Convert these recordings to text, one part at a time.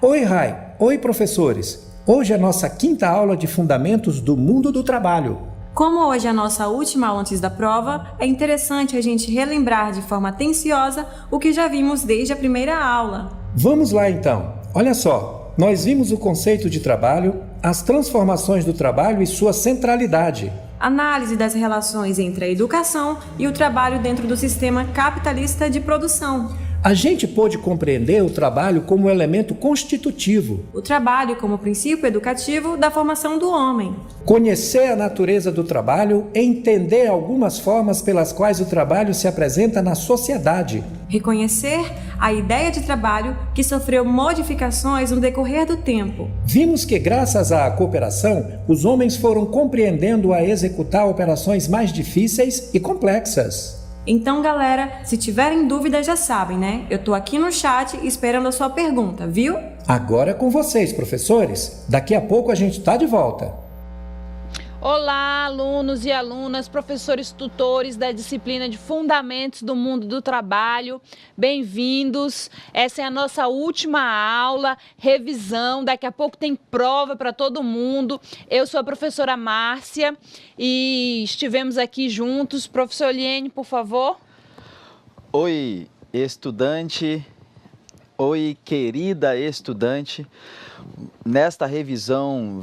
Oi, Rai. Oi, professores. Hoje é a nossa quinta aula de Fundamentos do Mundo do Trabalho. Como hoje é a nossa última aula antes da prova, é interessante a gente relembrar de forma atenciosa o que já vimos desde a primeira aula. Vamos lá, então. Olha só, nós vimos o conceito de trabalho, as transformações do trabalho e sua centralidade. Análise das relações entre a educação e o trabalho dentro do sistema capitalista de produção. A gente pôde compreender o trabalho como elemento constitutivo. O trabalho como princípio educativo da formação do homem. Conhecer a natureza do trabalho e entender algumas formas pelas quais o trabalho se apresenta na sociedade. Reconhecer a ideia de trabalho que sofreu modificações no decorrer do tempo. Vimos que, graças à cooperação, os homens foram compreendendo a executar operações mais difíceis e complexas. Então, galera, se tiverem dúvidas já sabem, né? Eu tô aqui no chat esperando a sua pergunta, viu? Agora é com vocês, professores. Daqui a pouco a gente tá de volta. Olá, alunos e alunas, professores tutores da disciplina de Fundamentos do Mundo do Trabalho. Bem-vindos. Essa é a nossa última aula, revisão. Daqui a pouco tem prova para todo mundo. Eu sou a professora Márcia e estivemos aqui juntos. Professor Eliene, por favor. Oi, estudante. Oi, querida estudante. Nesta revisão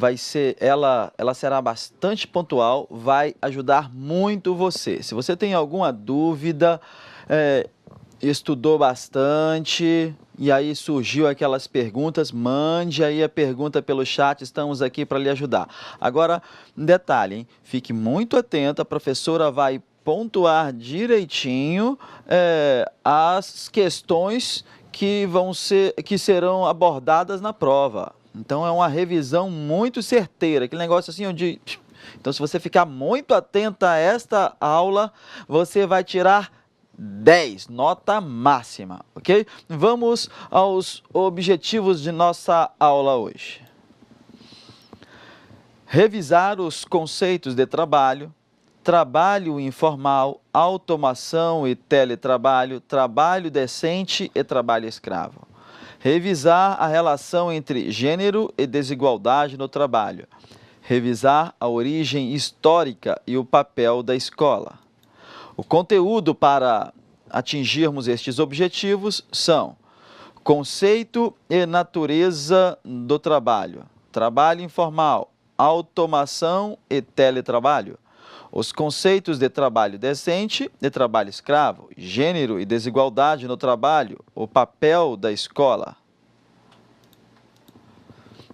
ela será bastante pontual, vai ajudar muito você. Se você tem alguma dúvida, estudou bastante e aí surgiu aquelas perguntas, mande aí a pergunta pelo chat, estamos aqui para lhe ajudar. Agora, um detalhe, hein? Fique muito atento, a professora vai pontuar direitinho as questões que serão abordadas na prova. Então é uma revisão muito certeira, aquele negócio assim onde... Então se você ficar muito atenta a esta aula, você vai tirar 10, nota máxima, ok? Vamos aos objetivos de nossa aula hoje. Revisar os conceitos de trabalho, trabalho informal, automação e teletrabalho, trabalho decente e trabalho escravo. Revisar a relação entre gênero e desigualdade no trabalho. Revisar a origem histórica e o papel da escola. O conteúdo para atingirmos estes objetivos são: conceito e natureza do trabalho, trabalho informal, automação e teletrabalho. Os conceitos de trabalho decente e trabalho escravo, gênero e desigualdade no trabalho, o papel da escola.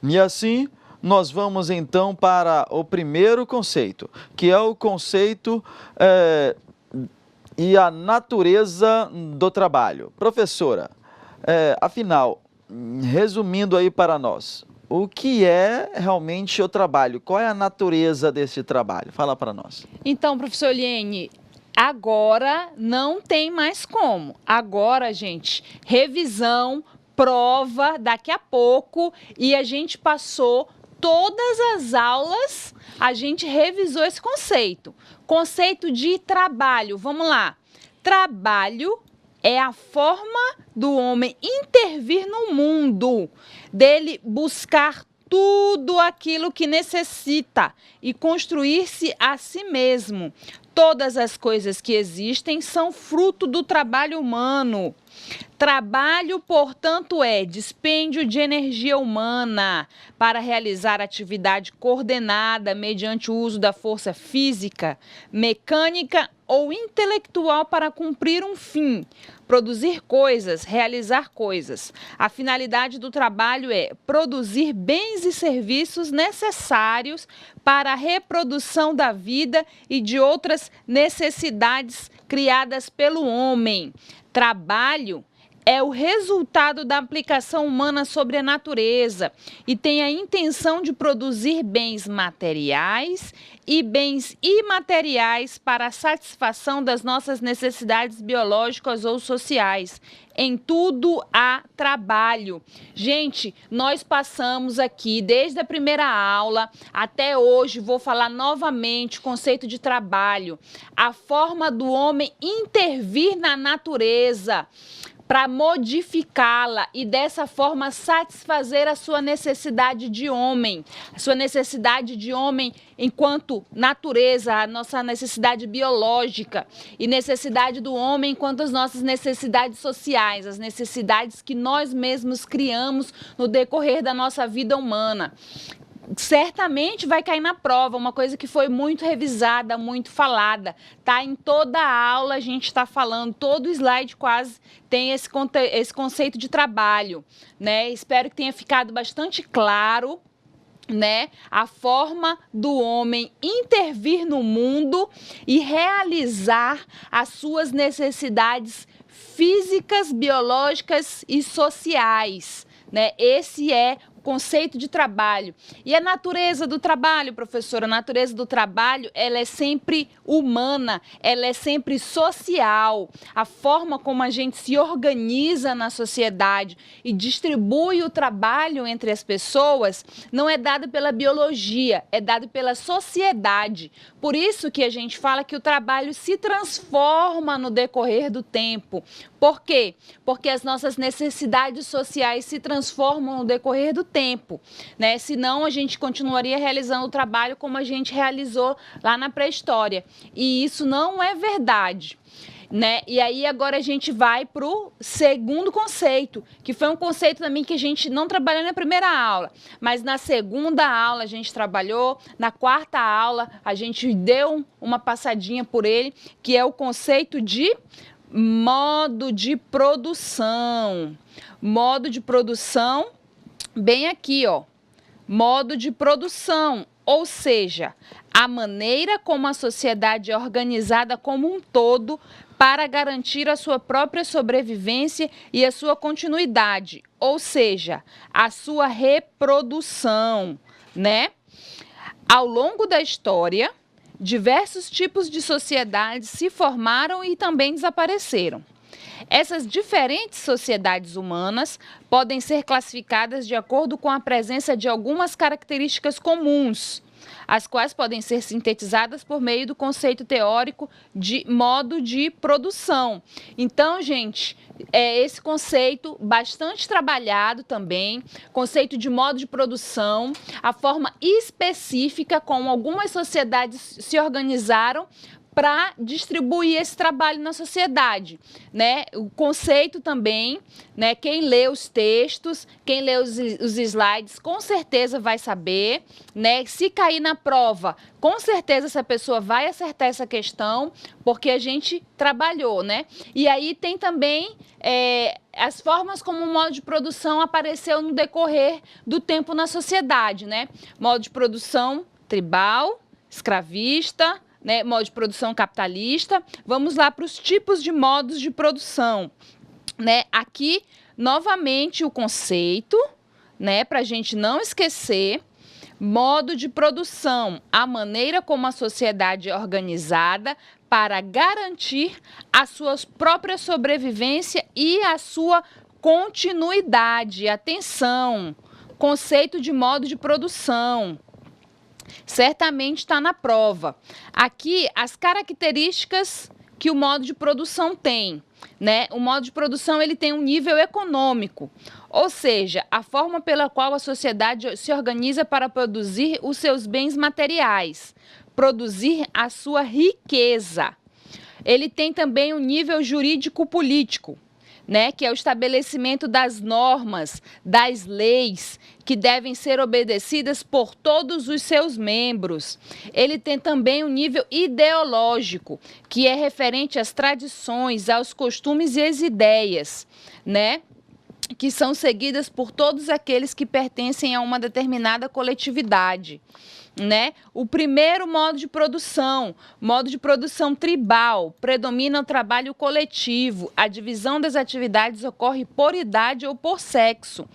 E assim, nós vamos então para o primeiro conceito, que é o conceito e a natureza do trabalho. Professora, afinal, resumindo aí para nós, o que é realmente o trabalho? Qual é a natureza desse trabalho? Fala para nós. Então, professor Eliene, agora não tem mais como. Agora, gente, revisão, prova, daqui a pouco, e a gente passou todas as aulas, a gente revisou esse conceito. Conceito de trabalho, vamos lá. Trabalho é a forma do homem intervir no mundo, dele buscar tudo aquilo que necessita e construir-se a si mesmo. Todas as coisas que existem são fruto do trabalho humano. Trabalho, portanto, é dispêndio de energia humana para realizar atividade coordenada mediante o uso da força física, mecânica ou intelectual para cumprir um fim, produzir coisas, realizar coisas. A finalidade do trabalho é produzir bens e serviços necessários para a reprodução da vida e de outras necessidades criadas pelo homem. Trabalho é o resultado da aplicação humana sobre a natureza e tem a intenção de produzir bens materiais e bens imateriais para a satisfação das nossas necessidades biológicas ou sociais. Em tudo há trabalho. Gente, nós passamos aqui desde a primeira aula até hoje, vou falar novamente o conceito de trabalho. A forma do homem intervir na natureza para modificá-la e dessa forma satisfazer a sua necessidade de homem, a sua necessidade de homem enquanto natureza, a nossa necessidade biológica e necessidade do homem enquanto as nossas necessidades sociais, as necessidades que nós mesmos criamos no decorrer da nossa vida humana. Certamente vai cair na prova, uma coisa que foi muito revisada, muito falada, tá? Em toda a aula a gente está falando, todo slide quase tem esse conceito de trabalho, né? Espero que tenha ficado bastante claro, né, a forma do homem intervir no mundo e realizar as suas necessidades físicas, biológicas e sociais, né? Esse é conceito de trabalho. E a natureza do trabalho, professora, a natureza do trabalho, ela é sempre humana, ela é sempre social. A forma como a gente se organiza na sociedade e distribui o trabalho entre as pessoas não é dado pela biologia, é dado pela sociedade. Por isso que a gente fala que o trabalho se transforma no decorrer do tempo. Por quê? Porque as nossas necessidades sociais se transformam no decorrer do tempo, né? Senão a gente continuaria realizando o trabalho como a gente realizou lá na pré-história. E isso não é verdade, né? E aí agora a gente vai para o segundo conceito, que foi um conceito também que a gente não trabalhou na primeira aula, mas na segunda aula a gente trabalhou, na quarta aula a gente deu uma passadinha por ele, que é o conceito de modo de produção. Modo de produção, bem aqui, ó. Modo de produção, ou seja, a maneira como a sociedade é organizada como um todo para garantir a sua própria sobrevivência e a sua continuidade, ou seja, a sua reprodução, né? Ao longo da história, diversos tipos de sociedades se formaram e também desapareceram. Essas diferentes sociedades humanas podem ser classificadas de acordo com a presença de algumas características comuns, as quais podem ser sintetizadas por meio do conceito teórico de modo de produção. Então, gente, é esse conceito bastante trabalhado também, conceito de modo de produção, a forma específica como algumas sociedades se organizaram para distribuir esse trabalho na sociedade, né? O conceito também, né? Quem lê os textos, quem lê os slides, com certeza vai saber, né? Se cair na prova, com certeza essa pessoa vai acertar essa questão, porque a gente trabalhou, né? E aí tem também as formas como o modo de produção apareceu no decorrer do tempo na sociedade, né? Modo de produção tribal, escravista, né, modo de produção capitalista. Vamos lá para os tipos de modos de produção, né? Aqui, novamente, o conceito, né, para a gente não esquecer. Modo de produção, a maneira como a sociedade é organizada para garantir a sua própria sobrevivência e a sua continuidade. Atenção, conceito de modo de produção. Certamente está na prova. Aqui, as características que o modo de produção tem, né? O modo de produção ele tem um nível econômico, ou seja, a forma pela qual a sociedade se organiza para produzir os seus bens materiais, produzir a sua riqueza. Ele tem também um nível jurídico-político, né, que é o estabelecimento das normas, das leis que devem ser obedecidas por todos os seus membros. Ele tem também um nível ideológico, que é referente às tradições, aos costumes e às ideias, né, que são seguidas por todos aqueles que pertencem a uma determinada coletividade. Né? O primeiro modo de produção tribal, predomina o trabalho coletivo, a divisão das atividades ocorre por idade ou por sexo.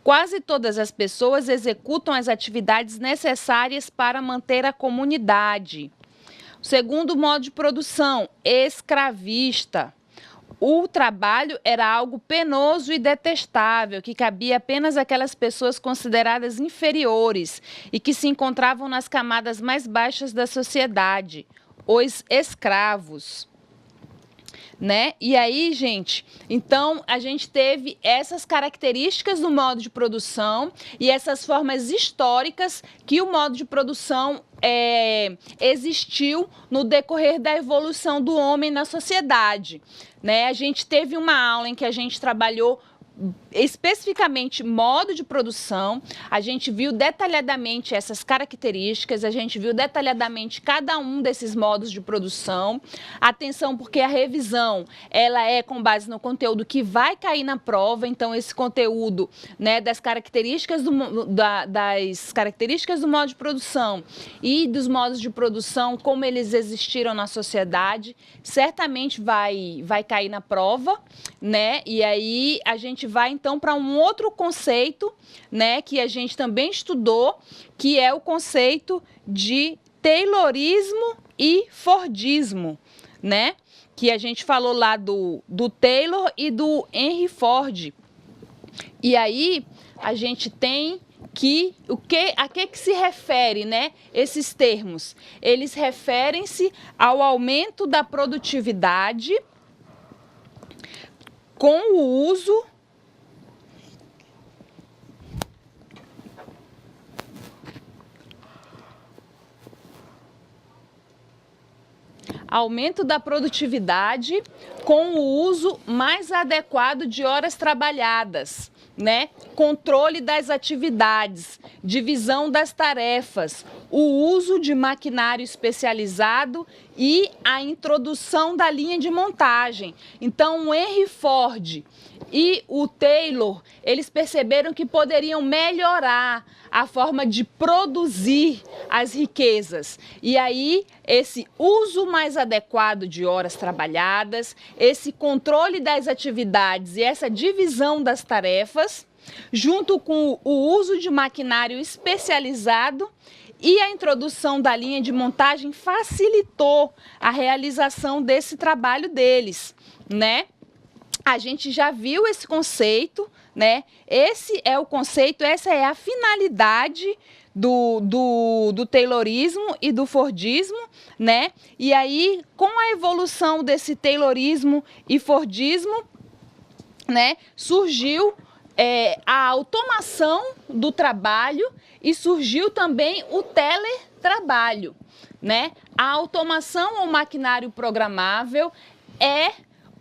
Quase todas as pessoas executam as atividades necessárias para manter a comunidade. O segundo modo de produção, escravista. O trabalho era algo penoso e detestável, que cabia apenas àquelas pessoas consideradas inferiores e que se encontravam nas camadas mais baixas da sociedade, os escravos. né? E aí, gente, então a gente teve essas características do modo de produção e essas formas históricas que o modo de produção existiu no decorrer da evolução do homem na sociedade, né? A gente teve uma aula em que a gente trabalhou especificamente modo de produção, a gente viu detalhadamente essas características, a gente viu detalhadamente cada um desses modos de produção. Atenção, porque a revisão, ela é com base no conteúdo que vai cair na prova, então esse conteúdo, né, das características do modo de produção e dos modos de produção, como eles existiram na sociedade, certamente vai cair na prova, né? E aí a gente vai então para um outro conceito, né, que a gente também estudou, que é o conceito de Taylorismo e Fordismo, né? Que a gente falou lá do Taylor e do Henry Ford. E aí a gente tem que a que se refere, né, esses termos? Eles referem-se ao aumento da produtividade com o uso com o uso mais adequado de horas trabalhadas, né? Controle das atividades, divisão das tarefas, o uso de maquinário especializado e a introdução da linha de montagem. Então, o Henry Ford e o Taylor, eles perceberam que poderiam melhorar a forma de produzir as riquezas. E aí, esse uso mais adequado de horas trabalhadas, esse controle das atividades e essa divisão das tarefas, junto com o uso de maquinário especializado e a introdução da linha de montagem, facilitou a realização desse trabalho deles, né? A gente já viu esse conceito, né? Esse é o conceito, essa é a finalidade do Taylorismo e do Fordismo, né? E aí, com a evolução desse Taylorismo e Fordismo, né, surgiu a automação do trabalho e surgiu também o teletrabalho, né? A automação ou maquinário programável é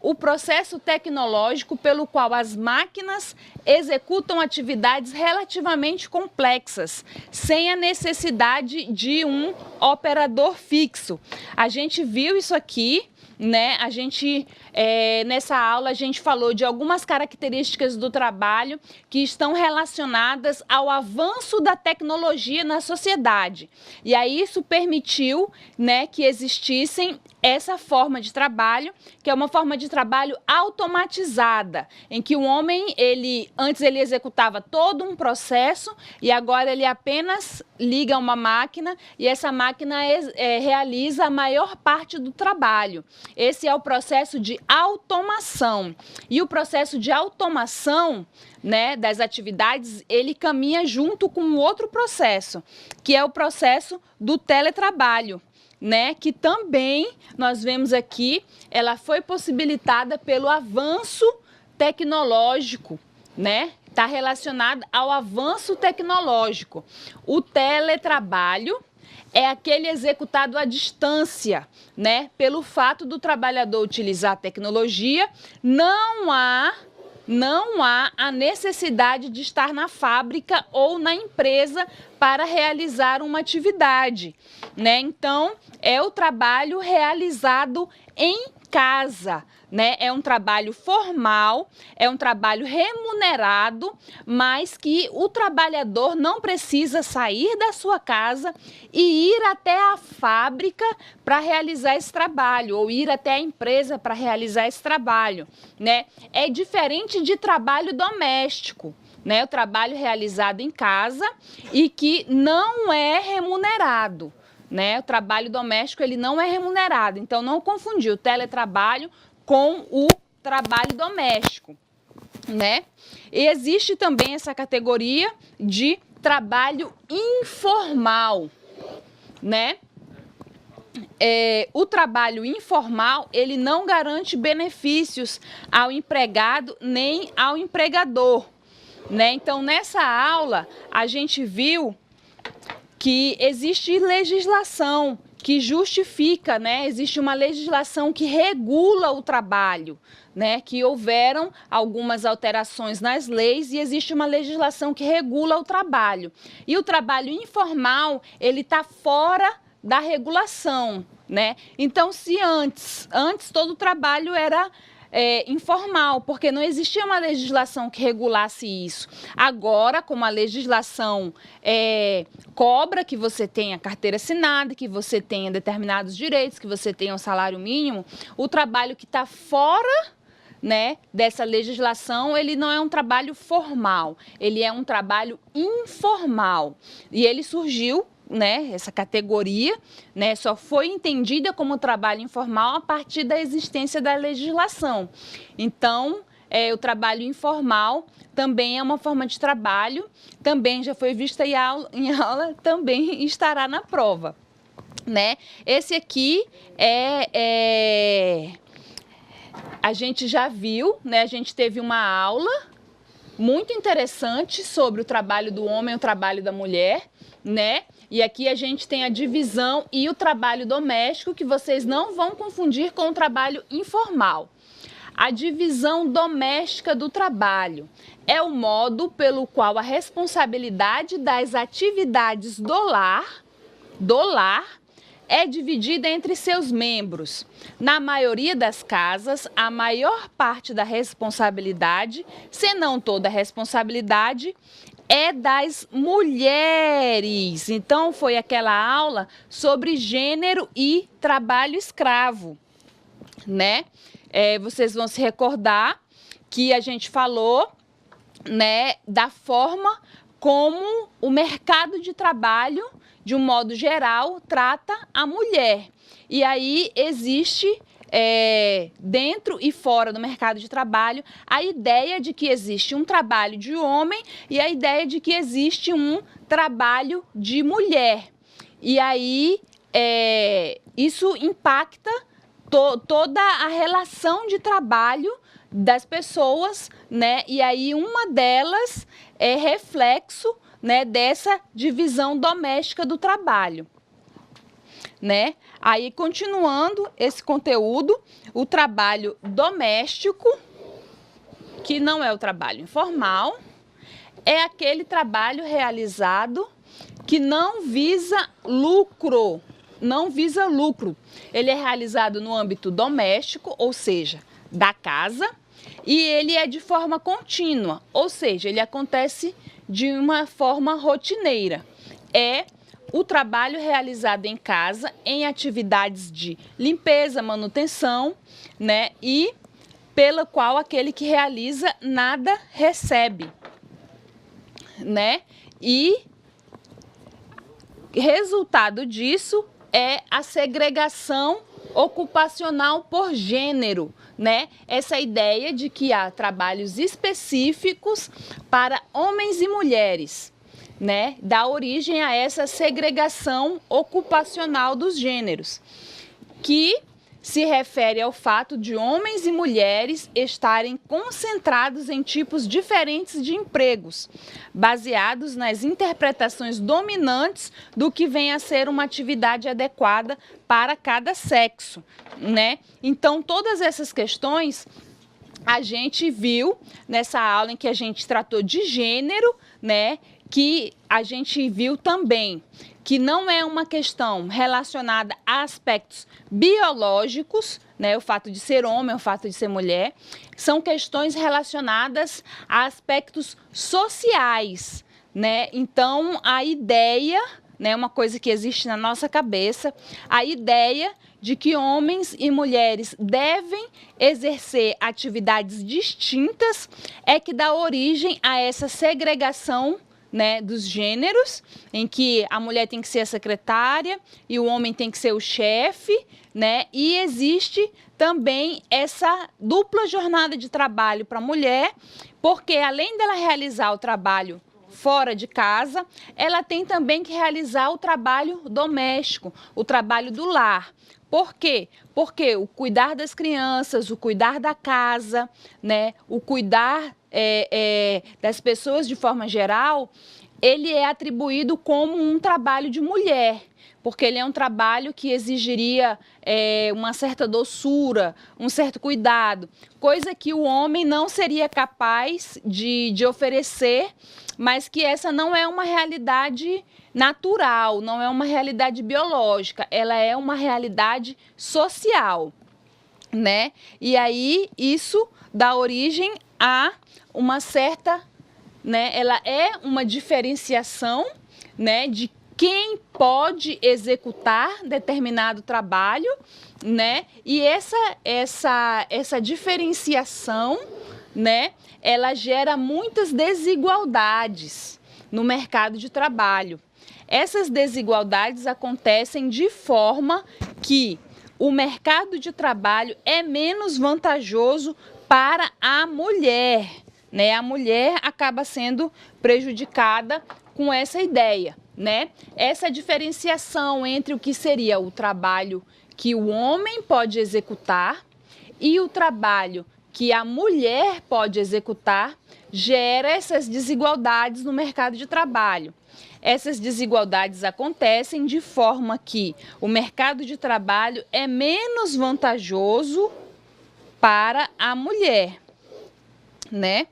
o processo tecnológico pelo qual as máquinas executam atividades relativamente complexas, sem a necessidade de um operador fixo. A gente viu isso aqui, né? A gente, nessa aula, a gente falou de algumas características do trabalho que estão relacionadas ao avanço da tecnologia na sociedade. E aí isso permitiu, né, que existissem essa forma de trabalho, que é uma forma de trabalho automatizada, em que o homem, antes ele executava todo um processo e agora ele apenas liga uma máquina e essa máquina realiza a maior parte do trabalho. Esse é o processo de automação. E o processo de automação, né, das atividades, ele caminha junto com outro processo, que é o processo do teletrabalho, né, que também nós vemos aqui, ela foi possibilitada pelo avanço tecnológico, né? Está relacionado ao avanço tecnológico. O teletrabalho é aquele executado à distância, né? Pelo fato do trabalhador utilizar a tecnologia, não há a necessidade de estar na fábrica ou na empresa para realizar uma atividade, né? Então, é o trabalho realizado em casa, né? É um trabalho formal, é um trabalho remunerado, mas que o trabalhador não precisa sair da sua casa e ir até a fábrica para realizar esse trabalho, ou ir até a empresa para realizar esse trabalho, né? É diferente de trabalho doméstico, né? O trabalho realizado em casa e que não é remunerado, né? O trabalho doméstico, ele não é remunerado, então não confundir o teletrabalho com o trabalho doméstico, né? E existe também essa categoria de trabalho informal, né? o trabalho informal, ele não garante benefícios ao empregado nem ao empregador, né? Então, nessa aula, a gente viu que existe legislação que justifica, né? Existe uma legislação que regula o trabalho, né? Que houveram algumas alterações nas leis e existe uma legislação que regula o trabalho. E o trabalho informal, ele está fora da regulação, né? Então, se antes todo o trabalho era informal, porque não existia uma legislação que regulasse isso. Agora, como a legislação cobra que você tenha carteira assinada, que você tenha determinados direitos, que você tenha um salário mínimo, o trabalho que está fora, né, dessa legislação, ele não é um trabalho formal, ele é um trabalho informal. E ele surgiu, né, essa categoria, né, só foi entendida como trabalho informal a partir da existência da legislação. Então, o trabalho informal também é uma forma de trabalho, também já foi vista em aula, também estará na prova, né? Esse aqui a gente já viu, né? A gente teve uma aula muito interessante sobre o trabalho do homem e o trabalho da mulher, né? E aqui a gente tem a divisão e o trabalho doméstico, que vocês não vão confundir com o trabalho informal. A divisão doméstica do trabalho é o modo pelo qual a responsabilidade das atividades do lar é dividida entre seus membros. Na maioria das casas, a maior parte da responsabilidade, se não toda a responsabilidade, é das mulheres. Então, foi aquela aula sobre gênero e trabalho escravo, né? Vocês vão se recordar que a gente falou, né, da forma como o mercado de trabalho, de um modo geral, trata a mulher. E aí existe, dentro e fora do mercado de trabalho, a ideia de que existe um trabalho de homem e a ideia de que existe um trabalho de mulher. E aí isso impacta toda a relação de trabalho das pessoas, né? E aí uma delas é reflexo, né, dessa divisão doméstica do trabalho, né? Aí, continuando esse conteúdo, o trabalho doméstico, que não é o trabalho informal, é aquele trabalho realizado que não visa lucro, Ele é realizado no âmbito doméstico, ou seja, da casa, e ele é de forma contínua, ou seja, ele acontece de uma forma rotineira. É o trabalho realizado em casa em atividades de limpeza, manutenção, né? E pela qual aquele que realiza nada recebe, né? E resultado disso é a segregação ocupacional por gênero, né? Essa ideia de que há trabalhos específicos para homens e mulheres, né? Dá origem a essa segregação ocupacional dos gêneros, que se refere ao fato de homens e mulheres estarem concentrados em tipos diferentes de empregos, baseados nas interpretações dominantes do que vem a ser uma atividade adequada para cada sexo, né? Então, todas essas questões a gente viu nessa aula em que a gente tratou de gênero, né? Que a gente viu também que não é uma questão relacionada a aspectos biológicos, né, o fato de ser homem, o fato de ser mulher, são questões relacionadas a aspectos sociais, né? Então, a ideia, né, uma coisa que existe na nossa cabeça, a ideia de que homens e mulheres devem exercer atividades distintas é que dá origem a essa segregação, né, dos gêneros, em que a mulher tem que ser a secretária e o homem tem que ser o chefe, né? E existe também essa dupla jornada de trabalho para a mulher, porque além dela realizar o trabalho fora de casa, ela tem também que realizar o trabalho doméstico, o trabalho do lar. Por quê? Porque o cuidar das crianças, o cuidar da casa, né, o cuidar das pessoas de forma geral, ele é atribuído como um trabalho de mulher, porque ele é um trabalho que exigiria uma certa doçura, um certo cuidado, coisa que o homem não seria capaz de oferecer, mas que essa não é uma realidade natural, não é uma realidade biológica, ela é uma realidade social, né? E aí isso dá origem a uma certa, né? Ela é uma diferenciação, né, de quem pode executar determinado trabalho, né? E essa diferenciação, né, ela gera muitas desigualdades no mercado de trabalho. Essas desigualdades acontecem de forma que o mercado de trabalho é menos vantajoso para a mulher, né? A mulher acaba sendo prejudicada com essa ideia, né? Essa diferenciação entre o que seria o trabalho que o homem pode executar e o trabalho que a mulher pode executar gera essas desigualdades no mercado de trabalho. Essas desigualdades acontecem de forma que o mercado de trabalho é menos vantajoso para a mulher, né?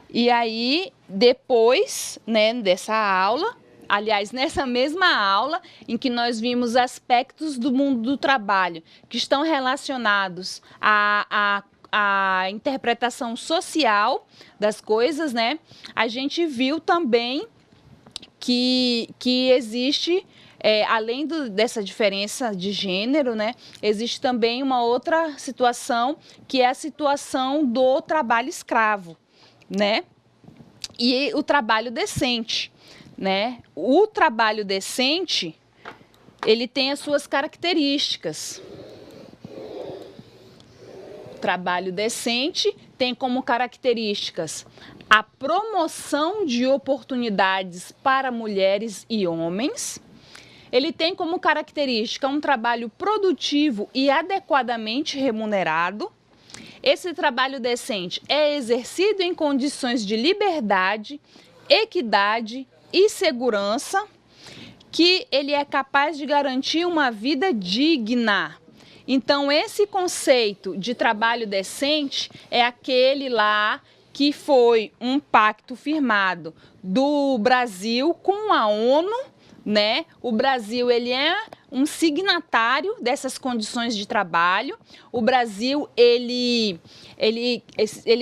E aí, depois, né, dessa aula, aliás, nessa mesma aula em que nós vimos aspectos do mundo do trabalho que estão relacionados à interpretação social das coisas, né? A gente viu também que existe, além dessa diferença de gênero, né, existe também uma outra situação, que é a situação do trabalho escravo, né, e o trabalho decente, né. O trabalho decente, ele tem as suas características. O trabalho decente tem como características a promoção de oportunidades para mulheres e homens. Ele tem como característica um trabalho produtivo e adequadamente remunerado. Esse trabalho decente é exercido em condições de liberdade, equidade e segurança, que ele é capaz de garantir uma vida digna. Então, esse conceito de trabalho decente é aquele lá que foi um pacto firmado do Brasil com a ONU, né? O Brasil, ele é um signatário dessas condições de trabalho. O Brasil, ele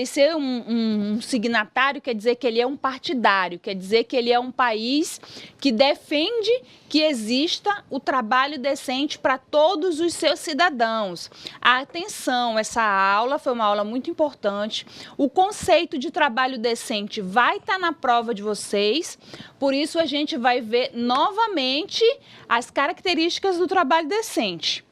ser um signatário quer dizer que ele é um partidário, quer dizer que ele é um país que defende que exista o trabalho decente para todos os seus cidadãos. Atenção, essa aula foi uma aula muito importante. O conceito de trabalho decente vai estar na prova de vocês, por isso a gente vai ver novamente as características do trabalho decente.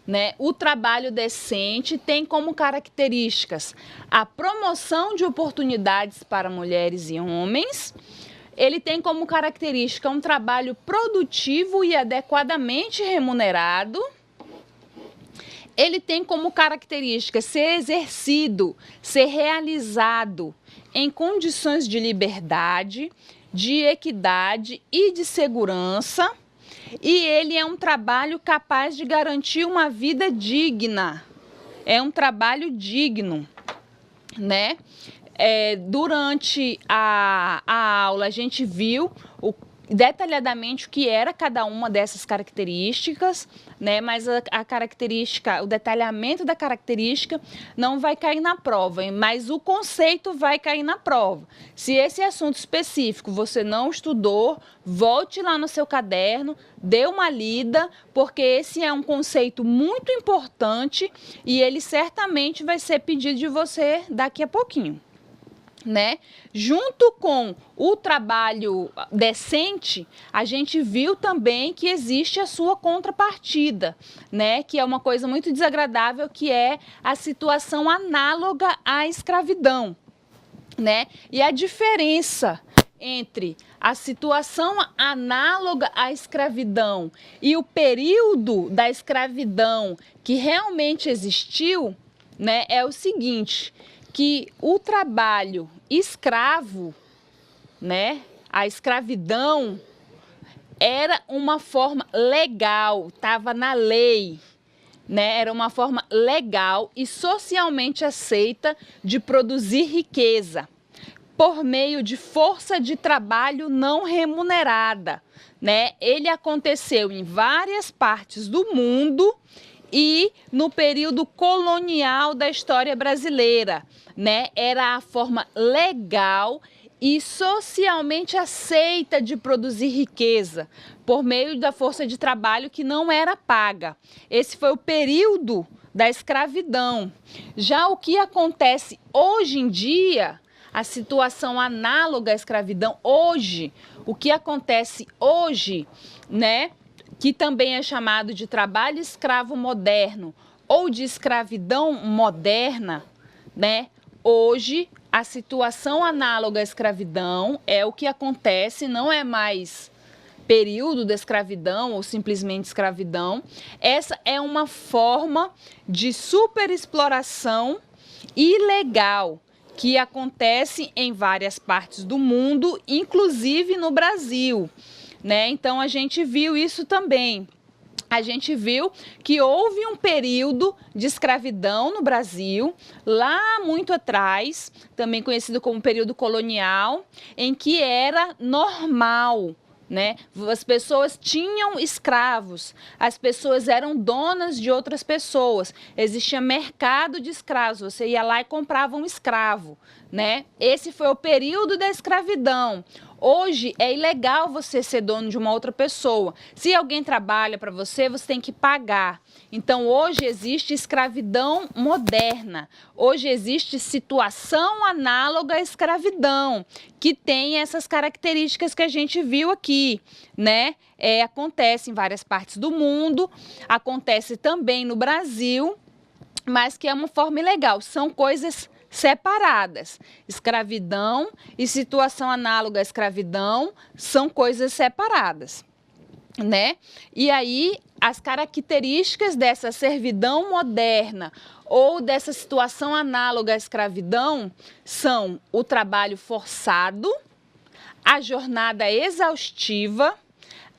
Né? O trabalho decente tem como características a promoção de oportunidades para mulheres e homens. Ele tem como característica um trabalho produtivo e adequadamente remunerado. Ele tem como característica ser exercido, ser realizado em condições de liberdade, de equidade e de segurança. E ele é um trabalho capaz de garantir uma vida digna. É um trabalho digno, né? Durante a aula, a gente viu detalhadamente o que era cada uma dessas características, né? Mas a característica, o detalhamento da característica não vai cair na prova, mas o conceito vai cair na prova. Se esse assunto específico você não estudou, volte lá no seu caderno, dê uma lida, porque esse é um conceito muito importante e ele certamente vai ser pedido de você daqui a pouquinho. Né? Junto com o trabalho decente, a gente viu também que existe a sua contrapartida, né? Que é uma coisa muito desagradável, que é a situação análoga à escravidão, né? E a diferença entre a situação análoga à escravidão e o período da escravidão que realmente existiu, né, é o seguinte, que o trabalho escravo, né, a escravidão era uma forma legal, estava na lei, né, era uma forma legal e socialmente aceita de produzir riqueza por meio de força de trabalho não remunerada, né? Ele aconteceu em várias partes do mundo e no período colonial da história brasileira, né? Era a forma legal e socialmente aceita de produzir riqueza por meio da força de trabalho que não era paga. Esse foi o período da escravidão. Já o que acontece hoje em dia, a situação análoga à escravidão hoje, o que acontece hoje, né, que também é chamado de trabalho escravo moderno ou de escravidão moderna, né, hoje a situação análoga à escravidão é o que acontece, não é mais período da escravidão ou simplesmente escravidão. Essa é uma forma de superexploração ilegal que acontece em várias partes do mundo, inclusive no Brasil, né? Então a gente viu isso também. A gente viu que houve um período de escravidão no Brasil, lá muito atrás, também conhecido como período colonial, em que era normal, né? As pessoas tinham escravos, as pessoas eram donas de outras pessoas, existia mercado de escravos, você ia lá e comprava um escravo, né? Esse foi o período da escravidão. Hoje é ilegal você ser dono de uma outra pessoa. Se alguém trabalha para você, você tem que pagar. Então hoje existe escravidão moderna. Hoje existe situação análoga à escravidão, que tem essas características que a gente viu aqui, né? Acontece em várias partes do mundo, acontece também no Brasil, mas que é uma forma ilegal. São coisas separadas. Escravidão e situação análoga à escravidão são coisas separadas, né? E aí as características dessa servidão moderna ou dessa situação análoga à escravidão são o trabalho forçado, a jornada exaustiva,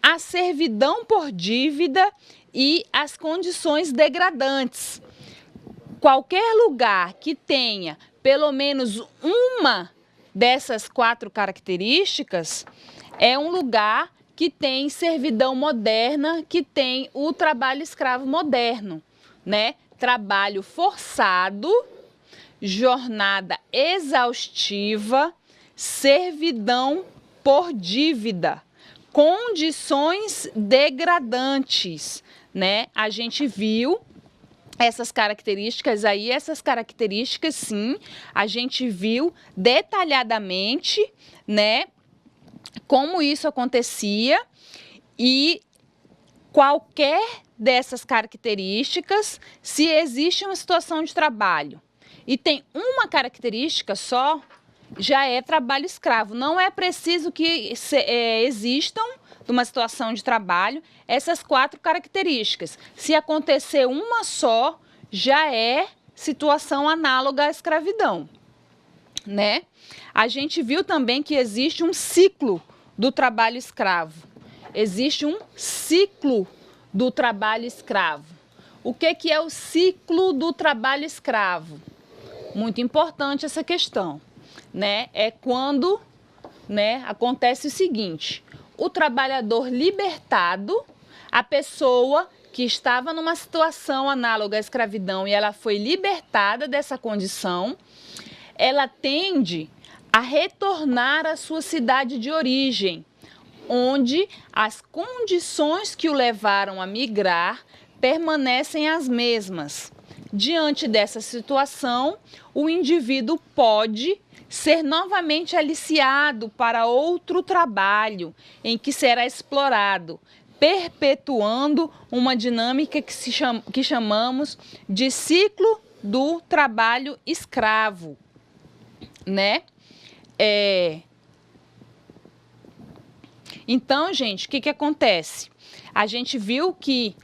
a servidão por dívida e as condições degradantes. Qualquer lugar que tenha pelo menos uma dessas 4 características é um lugar que tem servidão moderna, que tem o trabalho escravo moderno, né? Trabalho forçado, jornada exaustiva, servidão por dívida, condições degradantes, né? A gente viu essas características aí, essas características sim, a gente viu detalhadamente, né, como isso acontecia e qualquer dessas características, se existe uma situação de trabalho e tem uma característica só, já é trabalho escravo. Não é preciso que existam numa situação de trabalho essas 4 características. Se acontecer uma só, já é situação análoga à escravidão, né? A gente viu também que existe um ciclo do trabalho escravo. Existe um ciclo do trabalho escravo. O que é o ciclo do trabalho escravo? Muito importante essa questão, né? É quando, né, acontece o seguinte: o trabalhador libertado, a pessoa que estava numa situação análoga à escravidão e ela foi libertada dessa condição, ela tende a retornar à sua cidade de origem, onde as condições que o levaram a migrar permanecem as mesmas. Diante dessa situação, o indivíduo pode ser novamente aliciado para outro trabalho em que será explorado, perpetuando uma dinâmica que chamamos de ciclo do trabalho escravo, né? Então, gente, o que acontece? A gente viu que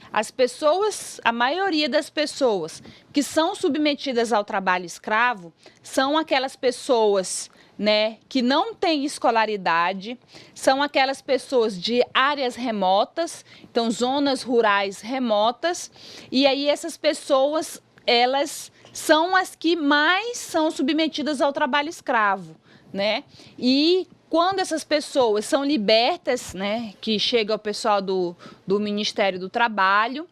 a maioria das pessoas que são submetidas ao trabalho escravo são aquelas pessoas, né, que não têm escolaridade, são aquelas pessoas de áreas remotas, então zonas rurais remotas, e aí essas pessoas, elas são as que mais são submetidas ao trabalho escravo, né? E quando essas pessoas são libertas, né, que chega o pessoal do Ministério do Trabalho,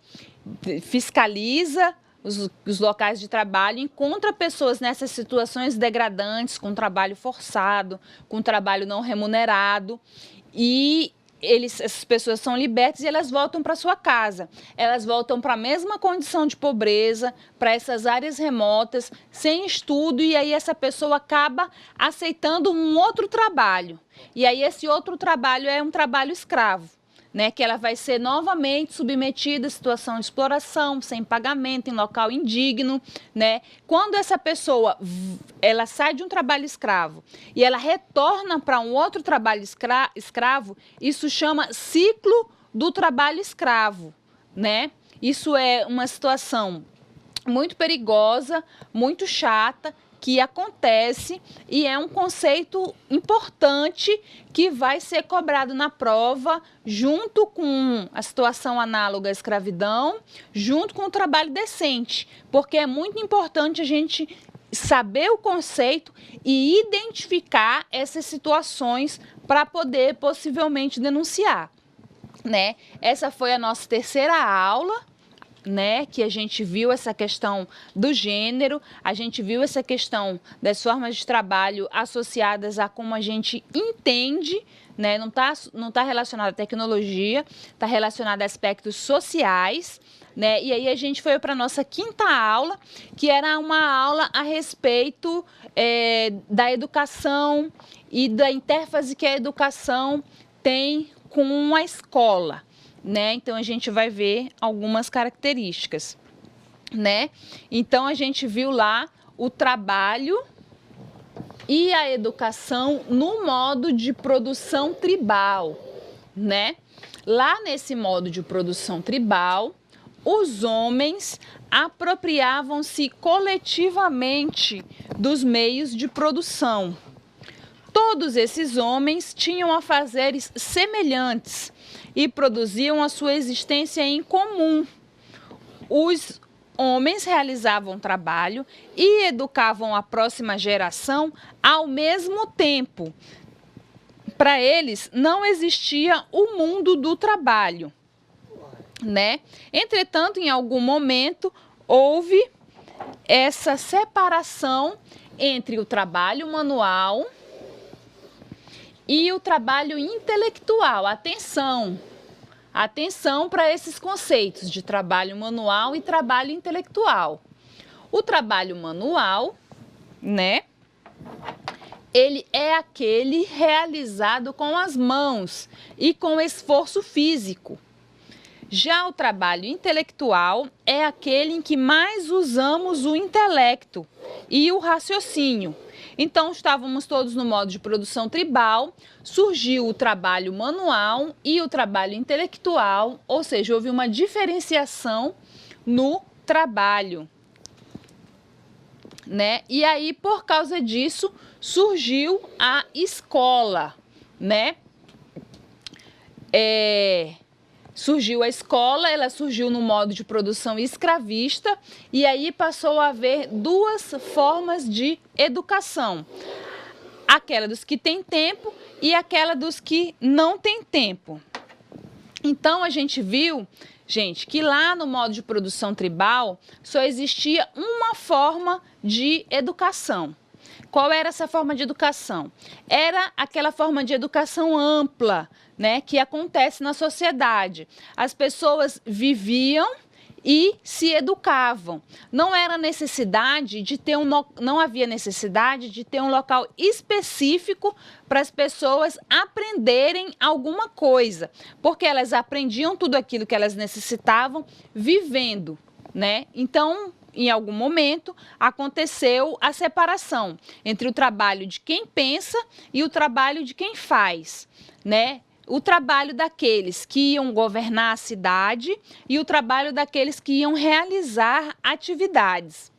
fiscaliza os locais de trabalho, encontra pessoas nessas situações degradantes, com trabalho forçado, com trabalho não remunerado, e essas pessoas são libertas e elas voltam para sua casa. Elas voltam para a mesma condição de pobreza, para essas áreas remotas, sem estudo, e aí essa pessoa acaba aceitando um outro trabalho. E aí esse outro trabalho é um trabalho escravo, né, que ela vai ser novamente submetida à situação de exploração, sem pagamento, em local indigno, né? Quando essa pessoa, ela sai de um trabalho escravo e ela retorna para um outro trabalho escravo, isso chama ciclo do trabalho escravo, né? Isso é uma situação muito perigosa, muito chata, que acontece e é um conceito importante que vai ser cobrado na prova junto com a situação análoga à escravidão, junto com o trabalho decente, porque é muito importante a gente saber o conceito e identificar essas situações para poder possivelmente denunciar, né? Essa foi a nossa terceira aula, né, que a gente viu essa questão do gênero, a gente viu essa questão das formas de trabalho associadas a como a gente entende, né, não tá relacionado à tecnologia, está relacionado a aspectos sociais, né, e aí a gente foi para a nossa quinta aula, que era uma aula a respeito da educação e da interface que a educação tem com a escola, né? Então a gente vai ver algumas características, né? Então a gente viu lá o trabalho e a educação no modo de produção tribal, né? Lá nesse modo de produção tribal, os homens apropriavam-se coletivamente dos meios de produção. Todos esses homens tinham afazeres semelhantes e produziam a sua existência em comum. Os homens realizavam trabalho e educavam a próxima geração ao mesmo tempo. Para eles, não existia o mundo do trabalho, né? Entretanto, em algum momento, houve essa separação entre o trabalho manual e o trabalho intelectual. Atenção para esses conceitos de trabalho manual e trabalho intelectual. O trabalho manual, né, ele é aquele realizado com as mãos e com esforço físico. Já o trabalho intelectual é aquele em que mais usamos o intelecto e o raciocínio. Então, estávamos todos no modo de produção tribal, surgiu o trabalho manual e o trabalho intelectual, ou seja, houve uma diferenciação no trabalho, né? E aí, por causa disso, surgiu a escola, né? Surgiu a escola, ela surgiu no modo de produção escravista e aí passou a haver duas formas de educação. Aquela dos que têm tempo e aquela dos que não têm tempo. Então, a gente viu, gente, que lá no modo de produção tribal só existia uma forma de educação. Qual era essa forma de educação? Era aquela forma de educação ampla, né, que acontece na sociedade. As pessoas viviam e se educavam. Não havia necessidade de ter um local específico para as pessoas aprenderem alguma coisa, porque elas aprendiam tudo aquilo que elas necessitavam vivendo, né? Então, em algum momento, aconteceu a separação entre o trabalho de quem pensa e o trabalho de quem faz, né? o trabalho daqueles que iam governar a cidade e o trabalho daqueles que iam realizar atividades.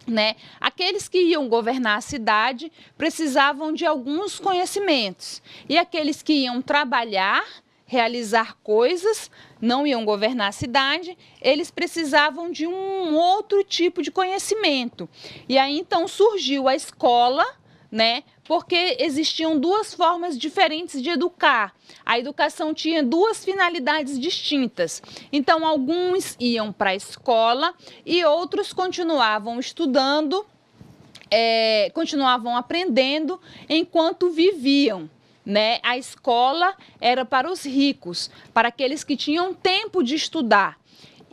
Né? Aqueles que iam governar a cidade precisavam de alguns conhecimentos e aqueles que iam trabalhar, realizar coisas, não iam governar a cidade, eles precisavam de um outro tipo de conhecimento. E aí então surgiu a escola, né? Porque existiam duas formas diferentes de educar. A educação tinha duas finalidades distintas. Então, alguns iam para a escola e outros continuavam estudando, continuavam aprendendo enquanto viviam. Né? A escola era para os ricos, para aqueles que tinham tempo de estudar.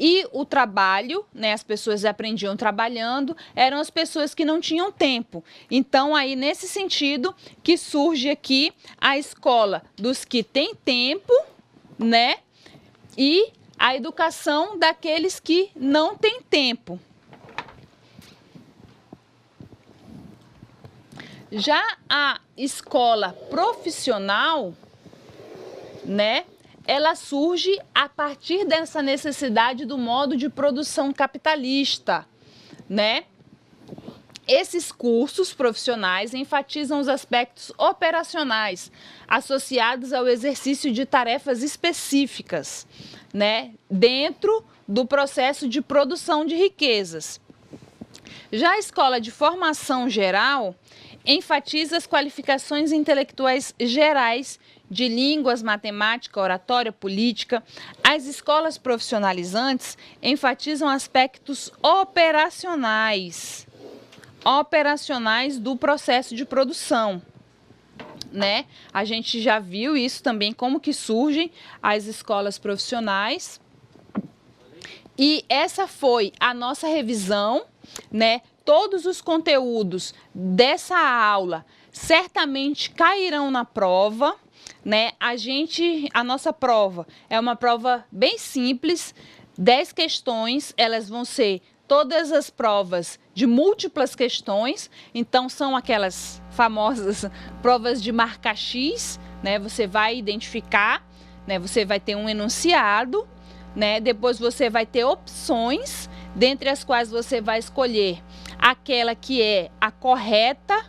E o trabalho, né, as pessoas aprendiam trabalhando, eram as pessoas que não tinham tempo. Então, aí, nesse sentido, que surge aqui a escola dos que têm tempo, né, e a educação daqueles que não têm tempo. Já a escola profissional, né, ela surge a partir dessa necessidade do modo de produção capitalista, né? Esses cursos profissionais enfatizam os aspectos operacionais associados ao exercício de tarefas específicas, né, dentro do processo de produção de riquezas. Já a escola de formação geral enfatiza as qualificações intelectuais gerais de línguas, matemática, oratória, política. As escolas profissionalizantes enfatizam aspectos operacionais do processo de produção, né? A gente já viu isso também, como que surgem as escolas profissionais. E essa foi a nossa revisão, né? Todos os conteúdos dessa aula certamente cairão na prova, né? A nossa prova é uma prova bem simples, 10 questões, elas vão ser todas as provas de múltiplas questões, então são aquelas famosas provas de marca X, né? Você vai identificar, né? Você vai ter um enunciado, né? Depois você vai ter opções, dentre as quais você vai escolher aquela que é a correta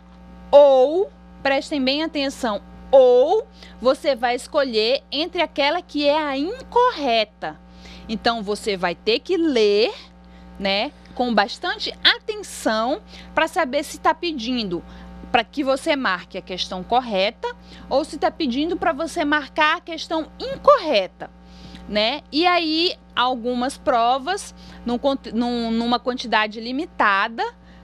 ou, prestem bem atenção, ou você vai escolher entre aquela que é a incorreta. Então, você vai ter que ler, né, com bastante atenção para saber se está pedindo para que você marque a questão correta ou se está pedindo para você marcar a questão incorreta, né? E aí, algumas provas, numa quantidade limitada,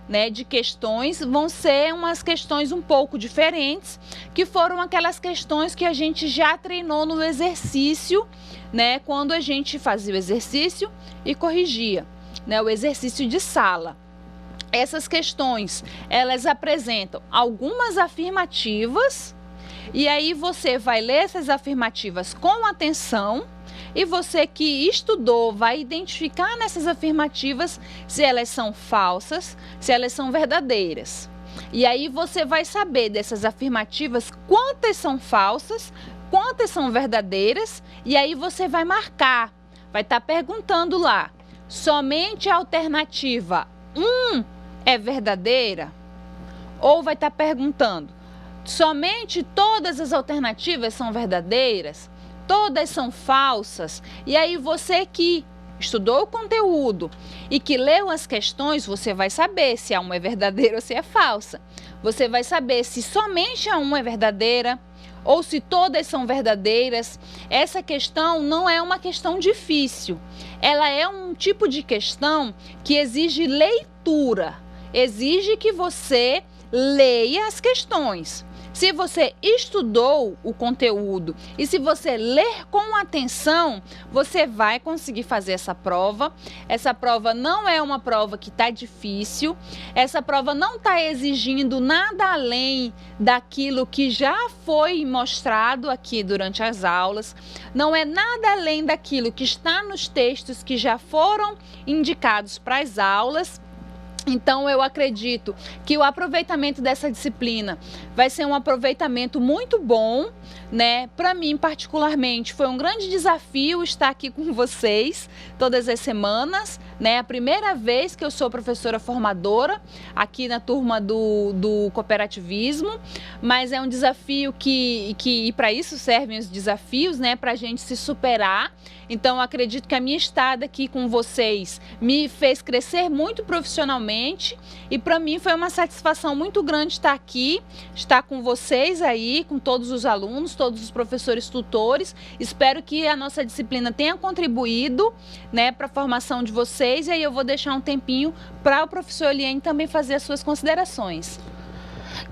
né, de questões, vão ser umas questões um pouco diferentes, que foram aquelas questões que a gente já treinou no exercício, né, quando a gente fazia o exercício e corrigia, né, o exercício de sala. Essas questões, elas apresentam algumas afirmativas, e aí você vai ler essas afirmativas com atenção, e você que estudou vai identificar nessas afirmativas se elas são falsas, se elas são verdadeiras. E aí você vai saber dessas afirmativas quantas são falsas, quantas são verdadeiras, e aí você vai marcar, vai estar perguntando lá, somente a alternativa 1 é verdadeira? Ou vai estar perguntando, somente todas as alternativas são verdadeiras? Todas são falsas? E aí você que estudou o conteúdo e que leu as questões, você vai saber se a uma é verdadeira ou se é falsa. Você vai saber se somente a uma é verdadeira ou se todas são verdadeiras. Essa questão não é uma questão difícil. Ela é um tipo de questão que exige leitura, exige que você leia as questões. Se você estudou o conteúdo e se você ler com atenção, você vai conseguir fazer essa prova. Essa prova não é uma prova que está difícil, essa prova não está exigindo nada além daquilo que já foi mostrado aqui durante as aulas, não é nada além daquilo que está nos textos que já foram indicados para as aulas. Então, eu acredito que o aproveitamento dessa disciplina vai ser um aproveitamento muito bom, né? Para mim, particularmente, foi um grande desafio estar aqui com vocês todas as semanas, né? A primeira vez que eu sou professora formadora aqui na turma do cooperativismo, mas é um desafio que para isso servem os desafios, né? Para a gente se superar. Então, eu acredito que a minha estada aqui com vocês me fez crescer muito profissionalmente e para mim foi uma satisfação muito grande estar aqui, estar com vocês aí, com todos os alunos, todos os professores tutores. Espero que a nossa disciplina tenha contribuído, né, para a formação de vocês, e aí eu vou deixar um tempinho para o professor Eliane também fazer as suas considerações.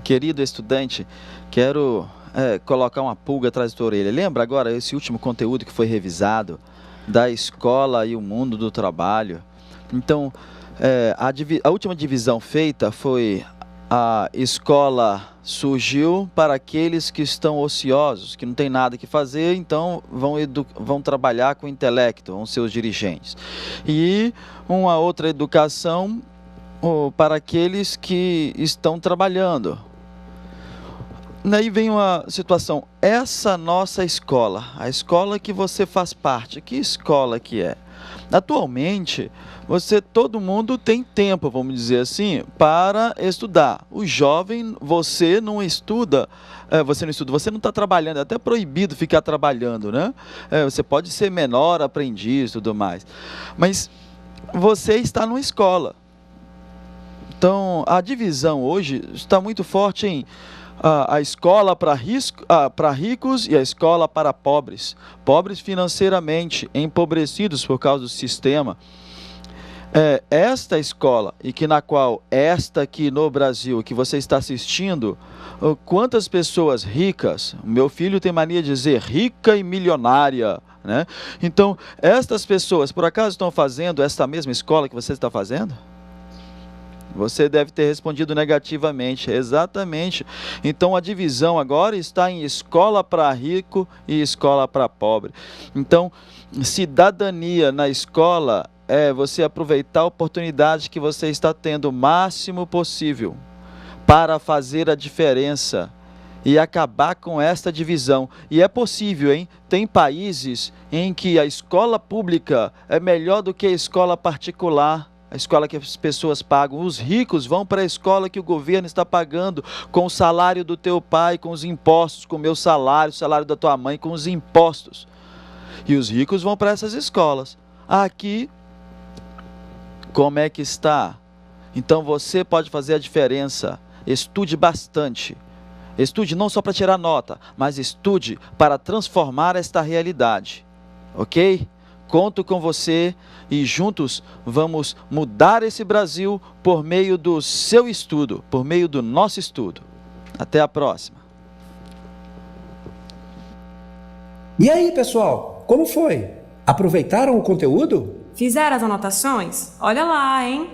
Querido estudante, quero colocar uma pulga atrás da tua orelha. Lembra agora esse último conteúdo que foi revisado da escola e o mundo do trabalho? Então, a última divisão feita foi: a escola surgiu para aqueles que estão ociosos, que não tem nada que fazer, então vão trabalhar com o intelecto, vão ser os dirigentes. E uma outra educação para aqueles que estão trabalhando. Daí vem uma situação: essa nossa escola, a escola que você faz parte, que escola que é? Atualmente, todo mundo tem tempo, vamos dizer assim, para estudar. O jovem, você não estuda, você não está trabalhando, é até proibido ficar trabalhando, né? Você pode ser menor aprendiz e tudo mais, mas você está numa escola. Então, a divisão hoje está muito forte em a escola para ricos e a escola para pobres. Pobres financeiramente, empobrecidos por causa do sistema. Esta escola, na qual esta aqui no Brasil, que você está assistindo, quantas pessoas ricas, meu filho tem mania de dizer rica e milionária, né? Então, estas pessoas, por acaso estão fazendo esta mesma escola que você está fazendo? Você deve ter respondido negativamente, exatamente. Então a divisão agora está em escola para rico e escola para pobre. Então, cidadania na escola é você aproveitar a oportunidade que você está tendo o máximo possível para fazer a diferença e acabar com esta divisão. E é possível, hein? Tem países em que a escola pública é melhor do que a escola particular. A escola que as pessoas pagam. Os ricos vão para a escola que o governo está pagando com o salário do teu pai, com os impostos, com o meu salário, o salário da tua mãe, com os impostos. E os ricos vão para essas escolas. Aqui, como é que está? Então você pode fazer a diferença. Estude bastante. Estude não só para tirar nota, mas estude para transformar esta realidade. Ok? Conto com você e juntos vamos mudar esse Brasil por meio do seu estudo, por meio do nosso estudo. Até a próxima. E aí, pessoal, como foi? Aproveitaram o conteúdo? Fizeram as anotações? Olha lá, hein?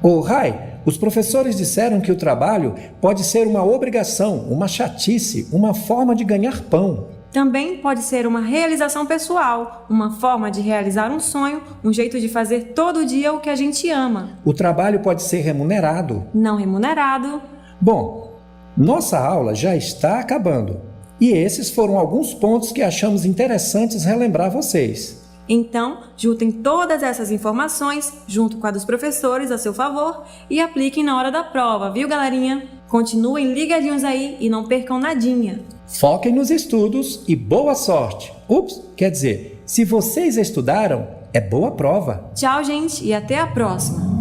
Ô, Rai, os professores disseram que o trabalho pode ser uma obrigação, uma chatice, uma forma de ganhar pão. Também pode ser uma realização pessoal, uma forma de realizar um sonho, um jeito de fazer todo dia o que a gente ama. O trabalho pode ser remunerado. Não remunerado. Bom, nossa aula já está acabando. E esses foram alguns pontos que achamos interessantes relembrar vocês. Então, juntem todas essas informações, junto com a dos professores, a seu favor, e apliquem na hora da prova, viu, galerinha? Continuem ligadinhos aí e não percam nadinha. Foquem nos estudos e boa sorte. Quer dizer, se vocês estudaram, é boa prova. Tchau, gente, e até a próxima.